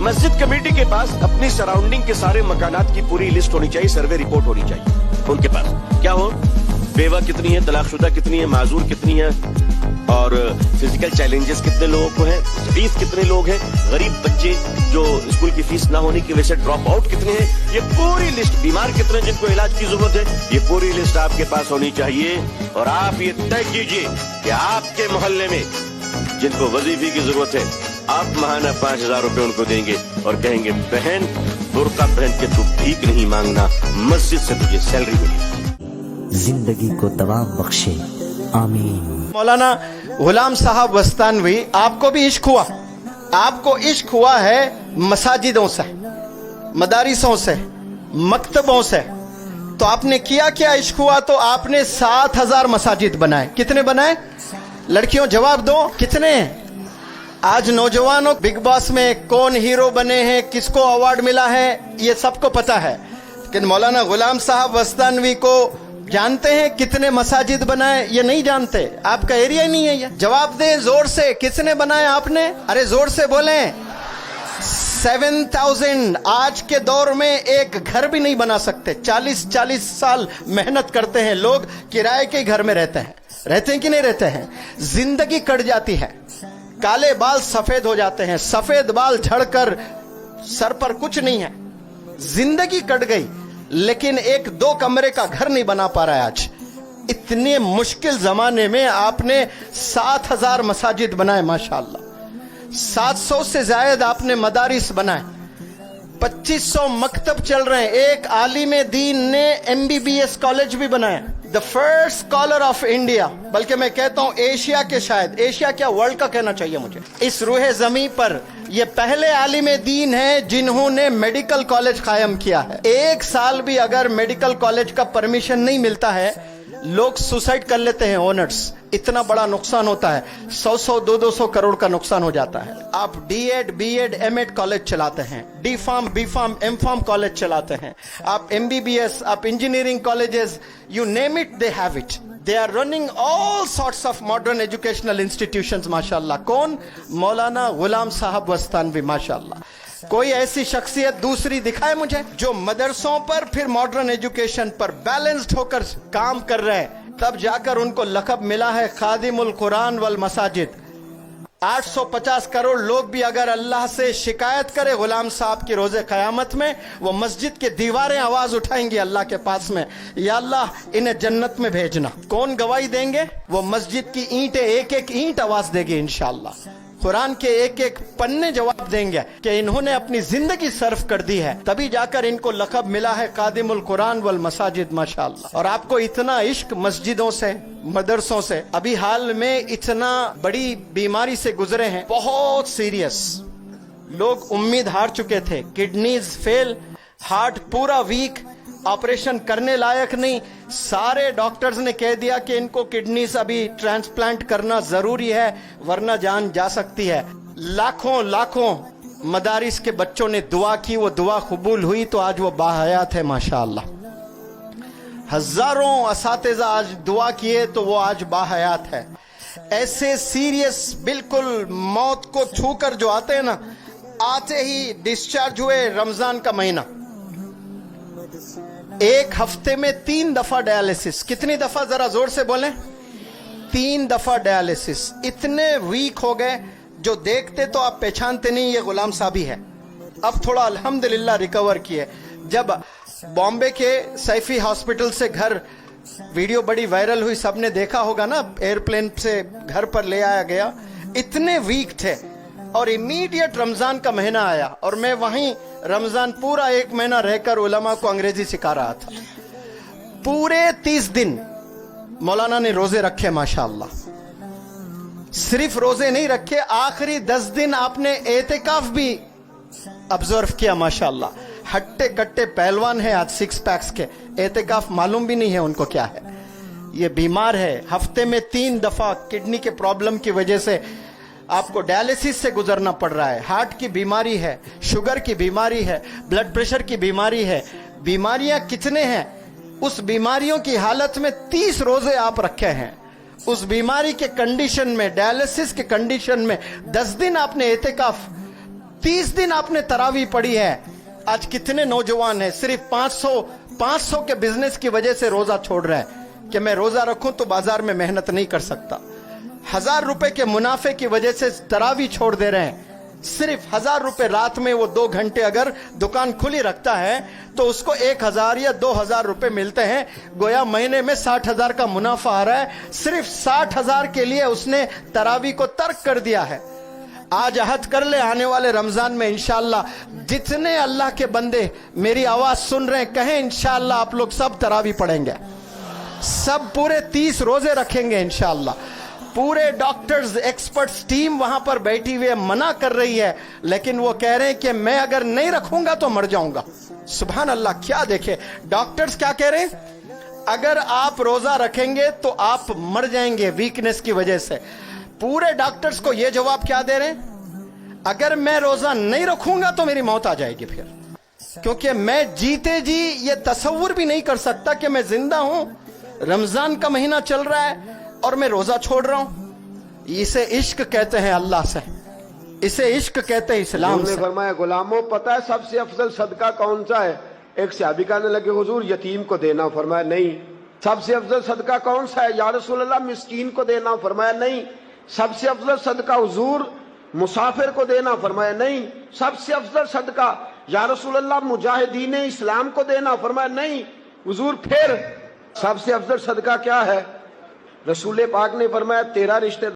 मस्जिद कमेटी के पास अपनी सराउंडिंग के सारे मकानात की पूरी लिस्ट होनी चाहिए, सर्वे रिपोर्ट होनी चाहिए उनके पास। क्या हो, बेवा कितनी है, तलाकशुदा कितनी है, माजूर कितनी है, और फिजिकल चैलेंजेस कितने लोगों को है, फीस कितने लोग हैं, गरीब बच्चे जो स्कूल की फीस ना होने की वजह से ड्रॉप आउट कितने हैं, ये पूरी लिस्ट, बीमार कितने जिनको इलाज की जरूरत है, ये पूरी लिस्ट आपके पास होनी चाहिए। और आप ये तय कीजिए कि आपके मोहल्ले में जिनको वजीफे की जरूरत है, आप महाना 5,000 रुपए उनको देंगे और कहेंगे बहन बुर्का पहन के तू भीख नहीं मांगना, मस्जिद से तुझे सैलरी मिलेगी। जिंदगी को दवा बख्शे, आमीन। मौलाना गुलाम साहब वस्तानवी, आपको भी इश्क हुआ, आपको इश्क हुआ है मसाजिदों से, मदारिसों से, मकतबों से, तो आपने किया क्या? इश्क हुआ तो आपने 7,000 मसाजिद बनाए। कितने बनाए? लड़कियों जवाब दो, कितने? आज नौजवानों बिग बॉस में कौन हीरो बने हैं, किसको अवार्ड मिला है, ये सबको पता है, लेकिन मौलाना गुलाम साहब वस्तानवी को जानते हैं कितने मसाजिद बनाए? ये नहीं जानते, आपका एरिया ही नहीं है ये। जवाब दे जोर से, किसने बनाए आपने? अरे जोर से बोलें। 7,000। आज के दौर में एक घर भी नहीं बना सकते। 40-40 साल मेहनत करते हैं लोग, किराए के घर में रहते हैं कि नहीं रहते हैं? जिंदगी कट जाती है, काले बाल सफेद हो जाते हैं, सफेद बाल झड़कर सर पर कुछ नहीं है, जिंदगी कट गई, लेकिन एक 2 कमरे का घर नहीं बना पा रहा है आज। इतने मुश्किल जमाने में आपने 7,000 मसाजिद बनाए, माशाअल्लाह। 700 से ज्यादा आपने मदारिस बनाए, 2500 मकतब चल रहे हैं। एक आलिम दीन ने MBBS कॉलेज भी बनाया, the first scholar of India, बल्कि मैं कहता हूं एशिया के, शायद एशिया क्या वर्ल्ड का कहना चाहिए मुझे। इस रूह जमी पर ये पहले आलिम दीन हैं जिन्होंने मेडिकल कॉलेज कायम किया है। 1 साल भी अगर मेडिकल कॉलेज का परमिशन नहीं मिलता है, लोग सुसाइड कर लेते हैं ओनर्स। इतना बड़ा नुकसान होता है, 100-100, 200-200 करोड़ का नुकसान हो जाता है। आप D.Ed, B.Ed, M.Ed कॉलेज चलाते हैं, D.Pharm, B.Pharm, M.Pharm कॉलेज चलाते हैं, आप MBBS, आप engineering colleges, you name it, they have it. They are running all sorts of modern educational institutions, माशाअल्लाह। कौन? मौलाना गुलाम साहब वस्तानवी, माशाअल्लाह। कोई ऐसी शख्सियत दूसरी दिखाए मुझे जो मदरसों पर फिर मॉडर्न एजुकेशन पर बैलेंस्ड होकर काम कर रहे हैं, तब जाकर उनको लक़ब मिला है खादिमुल कुरान वल मसाजिद। 850 करोड़ लोग भी अगर अल्लाह से शिकायत करे गुलाम साहब की रोजे क़यामत में, वो मस्जिद के दीवारें आवाज उठाएंगी अल्लाह के पास में, या अल्लाह इन्हें जन्नत में भेजना। कौन गवाही देंगे? वो मस्जिद की ईंटें, एक-एक ईंट आवाज देगी इंशाअल्लाह। कुरान के एक-एक पन्ने जवाब देंगे कि इन्होंने अपनी जिंदगी सर्फ कर दी है, तभी जाकर इनको लक़ब मिला है कादिमुल कुरान वल मसाजिद, माशाअल्लाह। और आपको इतना इश्क मस्जिदों से, मदरसों से। अभी हाल में इतना बड़ी बीमारी से गुजरे हैं, बहुत सीरियस, लोग उम्मीद हार चुके थे, किडनीज फेल, हार्ट पूरा वीक, ऑपरेशन करने लायक नहीं। सारे डॉक्टर्स ने कह दिया कि इनको किडनीज अभी ट्रांसप्लांट करना जरूरी है, वरना जान जा सकती है। लाखों लाखों मदारिस के बच्चों ने दुआ की, वो दुआ कबूल हुई, तो आज वो बाहयात है, माशाअल्लाह। हजारों असातिज़ा आज दुआ किए तो वो आज बाहयात है। ऐसे सीरियस, बिल्कुल मौत को छूकर जो आते हैं ना, आते ही डिस्चार्ज हुए। रमजान का महीना, 1 हफ्ते में 3 दफा डायलिसिस। कितनी दफा? जरा जोर से बोलें। 3 दफा डायलिसिस। इतने वीक हो गए, जो देखते तो आप पहचानते नहीं ये गुलाम साहब ही है। अब थोड़ा अल्हम्दुलिल्लाह रिकवर किए। जब बॉम्बे के सैफी हॉस्पिटल से घर, वीडियो बड़ी वायरल हुई, सबने देखा होगा ना, एयरप्लेन से घर पर ले आया गया, इतने वीक थे। और इमीडिएट रमजान का महीना आया, और मैं वहीं रमजान पूरा 1 महीना रहकर उलमा को अंग्रेजी सिखा रहा था। पूरे 30 दिन मौलाना ने रोजे रखे, माशाअल्लाह। सिर्फ रोजे नहीं रखे, आखिरी 10 दिन आपने एतिकाफ भी ऑब्जर्व किया, माशाअल्लाह। हट्टे कट्टे पहलवान है आज, 6 पैक्स के। एतिकाफ मालूम भी नहीं है उनको क्या है। ये बीमार है, हफ्ते में 3 दफा किडनी के प्रॉब्लम की वजह से आपको डायलिसिस से गुजरना पड़ रहा है। हार्ट की बीमारी है, शुगर की बीमारी है, ब्लड प्रेशर की बीमारी है। बीमारियां कितने हैं? उस बीमारियों की हालत में 30 रोजे आप रखे हैं। उस बीमारी के कंडीशन में, डायलिसिस के कंडीशन में 10 दिन आपने एतिकाफ 30 दिन आपने तरावी पढ़ी है। आज कितने नौजवान हैं सिर्फ 500 के बिजनेस की वजह से रोजा छोड़ रहे हैं कि मैं रोजा रखूं तो बाजार में मेहनत नहीं कर सकता। 1000 रुपए के मुनाफे की वजह से तरावी छोड़ दे रहे हैं। सिर्फ 1000 रुपए रात में वो 2 घंटे अगर दुकान खुली रखता है तो उसको 1000 या 2000 रुपए मिलते हैं। गोया महीने में 60,000 का मुनाफा आ रहा है। सिर्फ 60,000 के लिए उसने तरावी को तर्क कर दिया है। आज अहद कर ले, आने वाले रमजान में इंशाअल्लाह जितने अल्लाह के बंदे मेरी आवाज सुन रहे हैं, कहें इंशाअल्लाह आप लोग सब तरावी पढ़ेंगे, सब पूरे 30 रोजे रखेंगे इंशाअल्लाह। पूरे डॉक्टर्स, एक्सपर्ट्स टीम वहां पर बैठी हुई है, मना कर रही है, लेकिन वो कह रहे हैं कि मैं अगर नहीं रखूंगा तो मर जाऊंगा। सुभान अल्लाह, क्या देखे डॉक्टर्स क्या कह रहे हैं, अगर आप रोजा रखेंगे तो आप मर जाएंगे वीकनेस की वजह से। पूरे डॉक्टर्स को ये जवाब क्या दे रहे हैं, अगर मैं रोजा नहीं रखूंगा तो मेरी मौत आ जाएगी फिर, क्योंकि मैं जीते जी ये तसव्वुर भी नहीं कर सकता कि मैं जिंदा हूं, रमजान का महीना चल रहा है और मैं रोजा छोड़ रहा हूं। इसे इश्क कहते हैं अल्लाह से, इसे इश्क कहते हैं इस्लाम से। फरमाया गुलामों, पता है सबसे अफजल सदका कौन सा है? एक सहाबी कहने लगे हुजूर यतीम को देना। फरमाया नहीं। सबसे अफजल सदका कौन सा है? या रसूल अल्लाह मिस्कीन को देना। फरमाया नहीं। सबसे अफजल सदका हुजूर मुसाफिर को देना। फरमाया नहीं। सबसे अफजल सदका या रसूल अल्लाह मुजाहिदीन इस्लाम को देना। फरमाया नहीं हुजूर। फिर सबसे अफजल सदका क्या है? रसूल पाक ने फरमाया तेरा रिश्तेदार